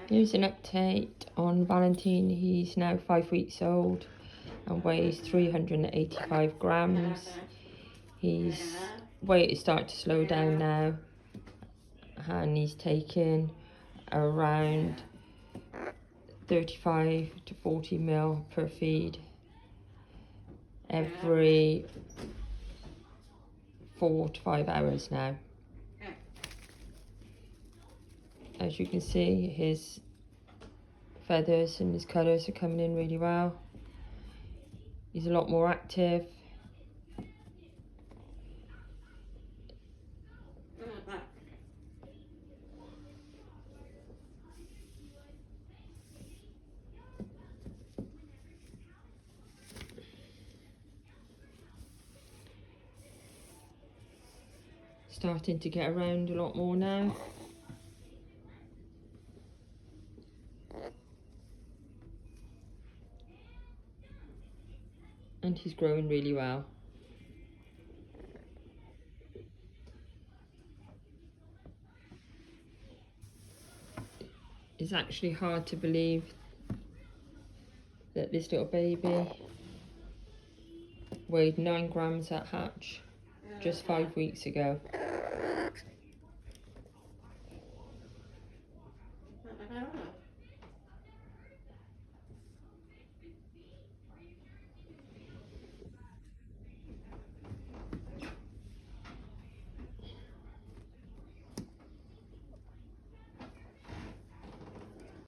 Here's an update on Valentine. He's now 5 weeks old and weighs 385 grams. His weight is starting to slow down now, and he's taking around 35 to 40 ml per feed every 4 to 5 hours now. As you can see, his feathers and his colours are coming in really well. He's a lot more active. Starting to get around a lot more now. And he's growing really well. It's actually hard to believe that this little baby weighed 9 grams at hatch just 5 weeks ago.